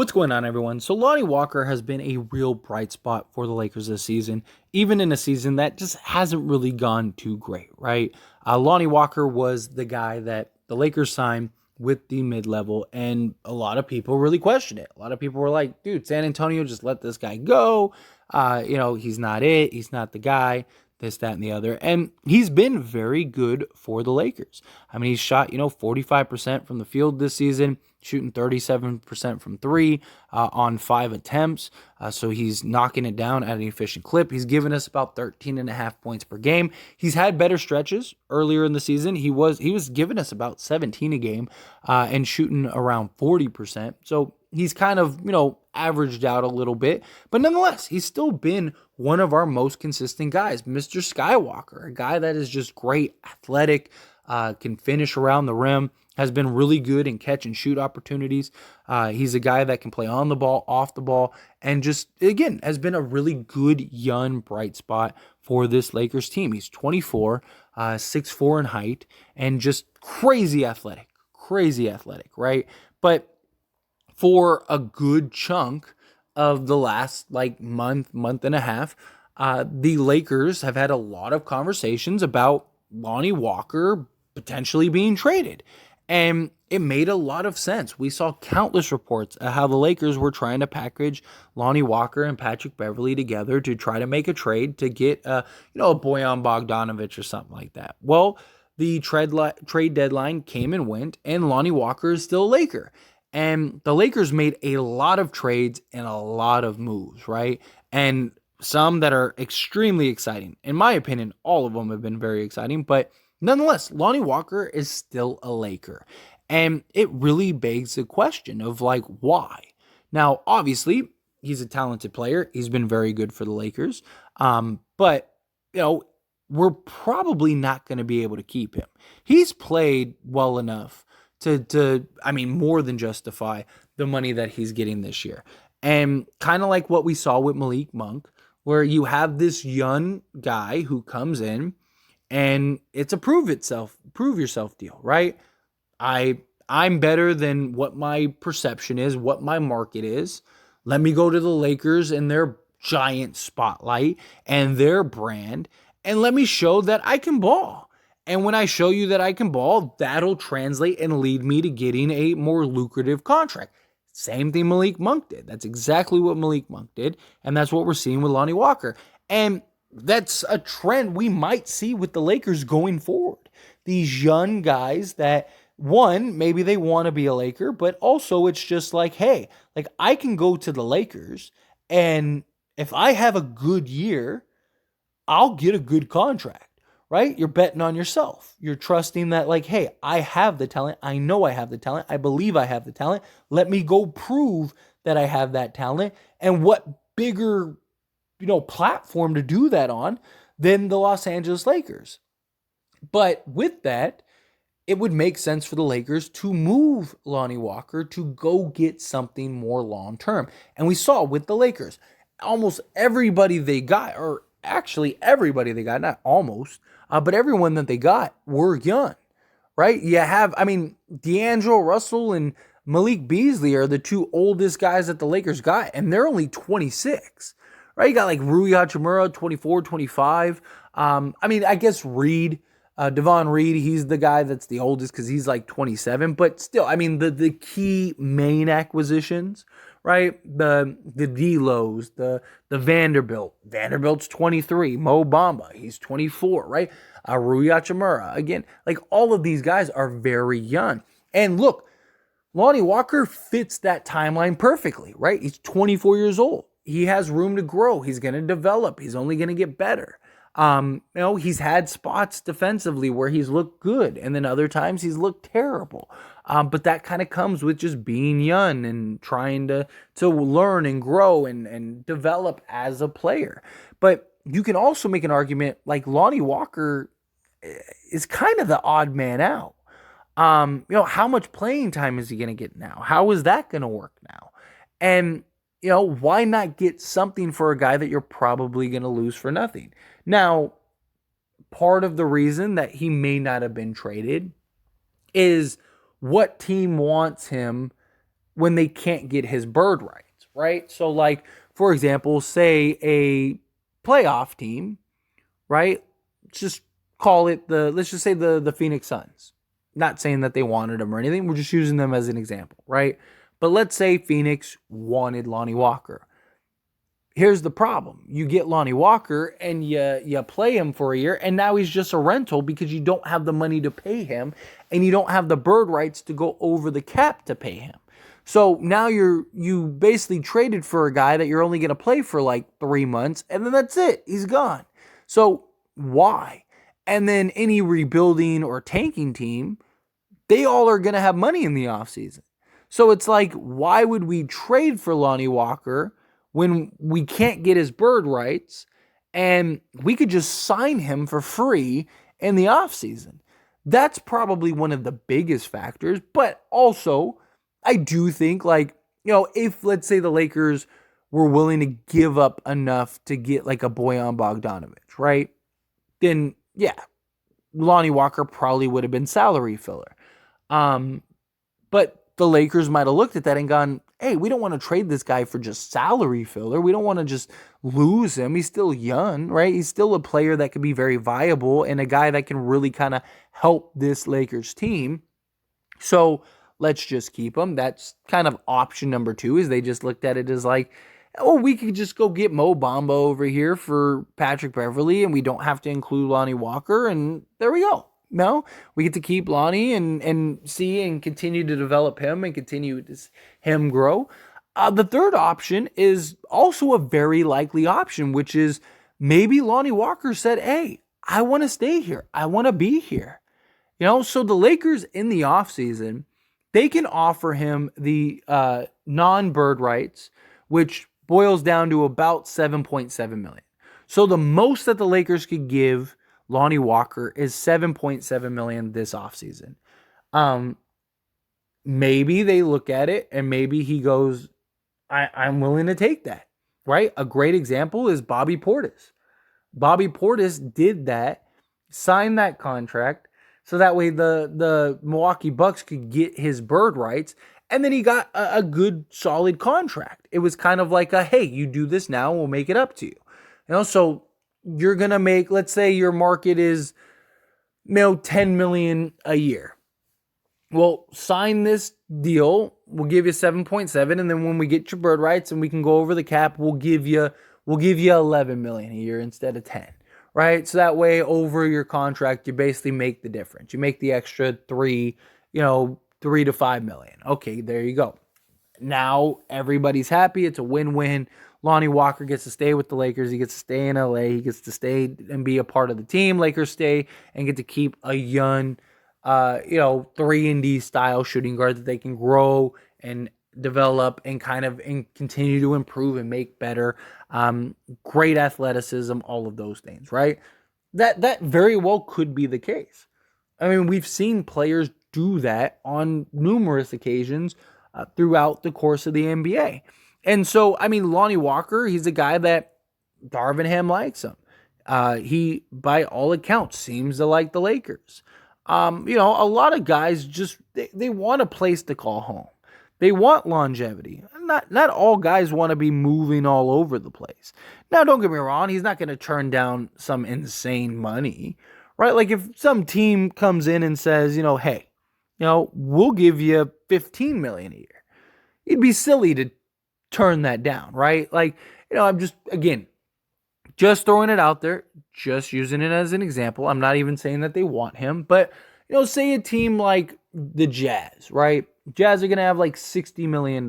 What's going on, everyone? So Lonnie Walker has been a real bright spot for the Lakers this season, even in a season that just hasn't really gone too great, right? Lonnie Walker was the guy that the Lakers signed with the mid-level, and a lot of people really questioned it. A lot of people were like, dude, San Antonio, just let this guy go. He's not it. He's not the guy. This, that, and the other. And he's been very good for the Lakers. I mean, he's shot, 45% from the field this season, shooting 37% from three on 5 attempts. So he's knocking it down at an efficient clip. He's given us about 13 and a half points per game. He's had better stretches earlier in the season. He was giving us about 17 a game and shooting around 40%. So he's kind of, averaged out a little bit, but nonetheless, he's still been one of our most consistent guys, Mr. Skywalker, a guy that is just great, athletic, can finish around the rim, has been really good in catch and shoot opportunities. He's a guy that can play on the ball, off the ball, and just, again, has been a really good young bright spot for this Lakers team. He's 24, 6'4" in height, and just crazy athletic, right? But for a good chunk of the last month and a half, the Lakers have had a lot of conversations about Lonnie Walker potentially being traded. And it made a lot of sense. We saw countless reports of how the Lakers were trying to package Lonnie Walker and Patrick Beverley together to try to make a trade to get a Bojan Bogdanovic or something like that. Well, the trade deadline came and went, and Lonnie Walker is still a Laker. And the Lakers made a lot of trades and a lot of moves, right? And some that are extremely exciting. In my opinion, all of them have been very exciting. But nonetheless, Lonnie Walker is still a Laker. And it really begs the question of, why? Now, obviously, he's a talented player. He's been very good for the Lakers. But, we're probably not going to be able to keep him. He's played well enough to more than justify the money that he's getting this year. And kind of like what we saw with Malik Monk, where you have this young guy who comes in and it's a prove yourself deal, right? I'm better than what my perception is, what my market is. Let me go to the Lakers and their giant spotlight and their brand, and let me show that I can ball. And when I show you that I can ball, that'll translate and lead me to getting a more lucrative contract. Same thing Malik Monk did. That's exactly what Malik Monk did. And that's what we're seeing with Lonnie Walker. And that's a trend we might see with the Lakers going forward. These young guys that, one, maybe they want to be a Laker, but also it's just hey, I can go to the Lakers, and if I have a good year, I'll get a good contract. Right? You're betting on yourself. You're trusting that, hey, I have the talent. I know I have the talent. I believe I have the talent. Let me go prove that I have that talent. And what bigger, platform to do that on than the Los Angeles Lakers? But with that, it would make sense for the Lakers to move Lonnie Walker to go get something more long-term. And we saw with the Lakers, almost everybody they got, or actually everybody they got, not almost, but everyone that they got were young, right? You have, D'Angelo Russell and Malik Beasley are the two oldest guys that the Lakers got, and they're only 26, right? You got Rui Hachimura, 24, 25. I guess Reed, Devon Reed, he's the guy that's the oldest because he's 27, but still, the key main acquisitions, right? The D'Los, the Vanderbilt. Vanderbilt's 23. Mo Bamba, he's 24, right? Rui Hachimura. Again, all of these guys are very young. And look, Lonnie Walker fits that timeline perfectly, right? He's 24 years old. He has room to grow. He's going to develop. He's only going to get better. He's had spots defensively where he's looked good, and then other times he's looked terrible. But that kind of comes with just being young and trying to learn and grow and develop as a player. But you can also make an argument Lonnie Walker is kind of the odd man out. How much playing time is he going to get now? How is that going to work now? And, why not get something for a guy that you're probably going to lose for nothing? Now, part of the reason that he may not have been traded is what team wants him when they can't get his bird rights, right? So, like, for example, say a playoff team, right? Just call it let's just say the Phoenix Suns. Not saying that they wanted him or anything. We're just using them as an example, right? But let's say Phoenix wanted Lonnie Walker. Here's the problem. You get Lonnie Walker and you play him for a year, and now he's just a rental because you don't have the money to pay him and you don't have the bird rights to go over the cap to pay him. So now you basically traded for a guy that you're only going to play for like 3 months, and then that's it. He's gone. So why? And then any rebuilding or tanking team, they all are going to have money in the offseason. So it's like, why would we trade for Lonnie Walker when we can't get his bird rights and we could just sign him for free in the offseason? That's probably one of the biggest factors. But also, I do think, like, if let's say the Lakers were willing to give up enough to get like a Bojan Bogdanovic, right? Then, yeah, Lonnie Walker probably would have been salary filler. But the Lakers might have looked at that and gone, hey, we don't want to trade this guy for just salary filler. We don't want to just lose him. He's still young, right? He's still a player that could be very viable and a guy that can really kind of help this Lakers team. So let's just keep him. That's kind of option number 2, is they just looked at it as like, oh, we could just go get Mo Bamba over here for Patrick Beverley and we don't have to include Lonnie Walker, and there we go. No, we get to keep Lonnie and see and continue to develop him and continue to him grow. The third option is also a very likely option, which is maybe Lonnie Walker said, hey, I want to stay here. I want to be here. So the Lakers in the offseason, they can offer him the non-bird rights, which boils down to about $7.7 million. So the most that the Lakers could give Lonnie Walker is $7.7 million this offseason. Maybe they look at it and maybe he goes, I'm willing to take that, right? A great example is Bobby Portis. Bobby Portis did that, signed that contract, so that way the Milwaukee Bucks could get his bird rights, and then he got a good, solid contract. It was kind of like hey, you do this now, we'll make it up to you. So you're going to make, let's say your market is, $10 million a year. Well, sign this deal. We'll give you 7.7. And then when we get your bird rights and we can go over the cap, we'll give you 11 million a year instead of 10, right? So that way over your contract, you basically make the difference. You make the extra 3 to 5 million. Okay, there you go. Now everybody's happy. It's a win-win. Lonnie Walker gets to stay with the Lakers. He gets to stay in LA. He gets to stay and be a part of the team. Lakers stay and get to keep a young, 3-and-D style shooting guard that they can grow and develop and continue to improve and make better. Great athleticism, all of those things, right? That very well could be the case. I mean, we've seen players do that on numerous occasions throughout the course of the NBA. And so, I mean, Lonnie Walker, he's a guy that Darvin Ham likes him. He, by all accounts, seems to like the Lakers. A lot of guys just, they want a place to call home. They want longevity. Not all guys want to be moving all over the place. Now, don't get me wrong, he's not going to turn down some insane money, right? Like if some team comes in and says, hey, we'll give you $15 million a year. It'd be silly to turn that down, right? Like, I'm just throwing it out there, just using it as an example. I'm not even saying that they want him, but, say a team like the Jazz, right? Jazz are going to have like $60 million.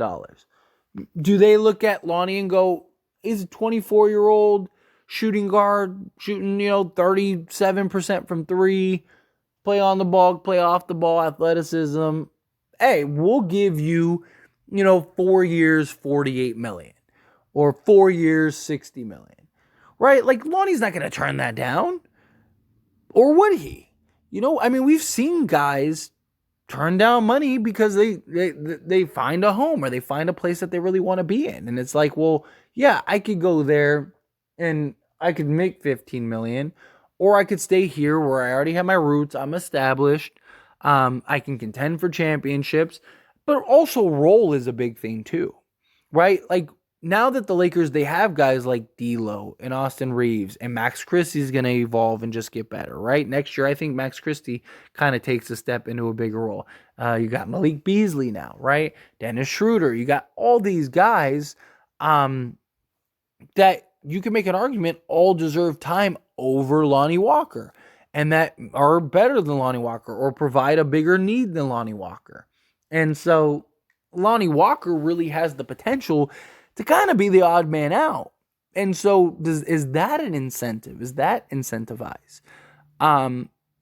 Do they look at Lonnie and go, he's a 24-year-old shooting guard, shooting, 37% from 3, play on the ball, play off the ball, athleticism. Hey, we'll give you, 4 years, $48 million, or 4 years, $60 million, right? Like Lonnie's not going to turn that down, or would he? We've seen guys turn down money because they find a home or they find a place that they really want to be in, and it's like, well, yeah, I could go there and I could make 15 million, or I could stay here where I already have my roots. I'm established. I can contend for championships. But also role is a big thing too, right? Like now that the Lakers, they have guys like D'Lo and Austin Reeves, and Max Christie's going to evolve and just get better, right? Next year, I think Max Christie kind of takes a step into a bigger role. You got Malik Beasley now, right? Dennis Schroeder. You got all these guys that you can make an argument all deserve time over Lonnie Walker, and that are better than Lonnie Walker or provide a bigger need than Lonnie Walker. And so Lonnie Walker really has the potential to kind of be the odd man out. And so is that an incentive? Is that incentivized?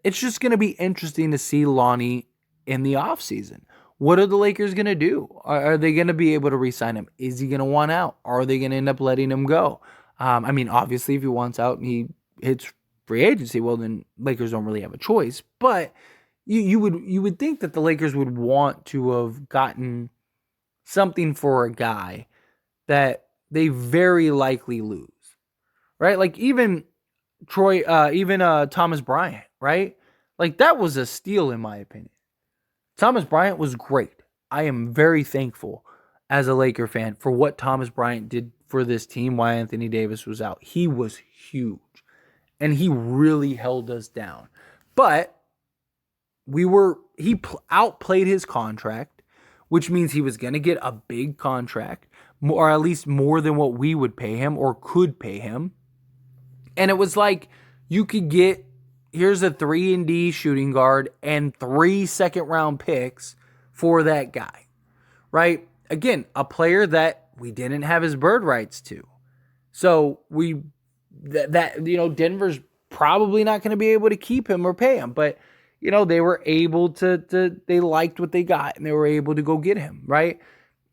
It's just going to be interesting to see Lonnie in the offseason. What are the Lakers going to do? Are they going to be able to re-sign him? Is he going to want out? Are they going to end up letting him go? I mean, obviously, if he wants out and he hits free agency, well, then Lakers don't really have a choice. But you would think that the Lakers would want to have gotten something for a guy that they very likely lose, right? Like even Thomas Bryant, right? Like that was a steal in my opinion. Thomas Bryant was great. I am very thankful as a Laker fan for what Thomas Bryant did for this team while Anthony Davis was out. He was huge, and he really held us down. But he outplayed his contract, which means he was going to get a big contract, or at least more than what we would pay him or could pay him. And it was like you could get, here's a 3-and-D shooting guard and 3 second-round picks for that guy, right? Again, a player that we didn't have his bird rights to. So Denver's probably not going to be able to keep him or pay him, but they were able to they liked what they got and they were able to go get him, right?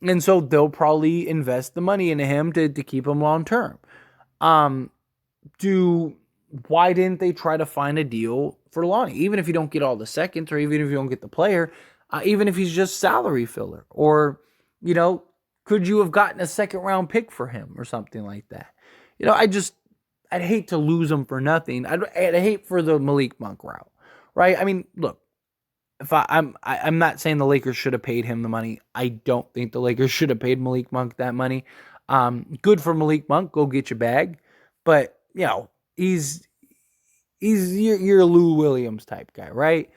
And so they'll probably invest the money into him to keep him long term. Why didn't they try to find a deal for Lonnie? Even if you don't get all the seconds, or even if you don't get the player, even if he's just salary filler, or, could you have gotten a second round pick for him or something like that? I'd hate to lose him for nothing. I'd hate for the Malik Monk route, right? I mean, look, if I'm not saying the Lakers should have paid him the money. I don't think the Lakers should have paid Malik Monk that money. Good for Malik Monk, go get your bag, but he's your Lou Williams type guy, right?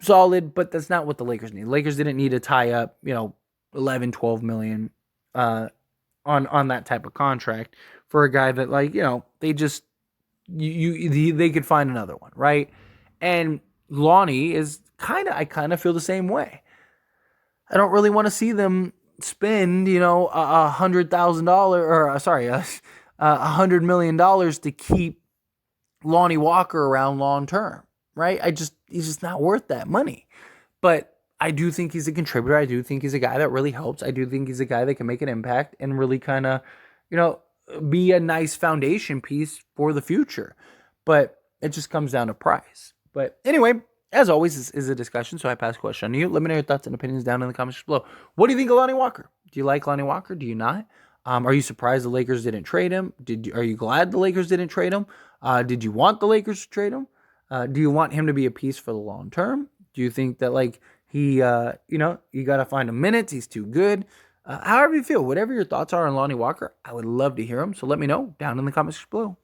Solid, but that's not what the Lakers need. Lakers didn't need to tie up, 11, 12 million on that type of contract for a guy that they just they could find another one, right? And Lonnie is I kind of feel the same way. I don't really want to see them spend, $100 million to keep Lonnie Walker around long term, right? He's just not worth that money. But I do think he's a contributor. I do think he's a guy that really helps. I do think he's a guy that can make an impact and really kind of, be a nice foundation piece for the future. But it just comes down to price. But anyway, as always, this is a discussion, so I pass the question on to you. Let me know your thoughts and opinions down in the comments below. What do you think of Lonnie Walker? Do you like Lonnie Walker? Do you not? Are you surprised the Lakers didn't trade him? Are you glad the Lakers didn't trade him? Did you want the Lakers to trade him? Do you want him to be a piece for the long term? Do you think that he, you got to find him minutes? He's too good. However you feel, whatever your thoughts are on Lonnie Walker, I would love to hear them. So let me know down in the comments below.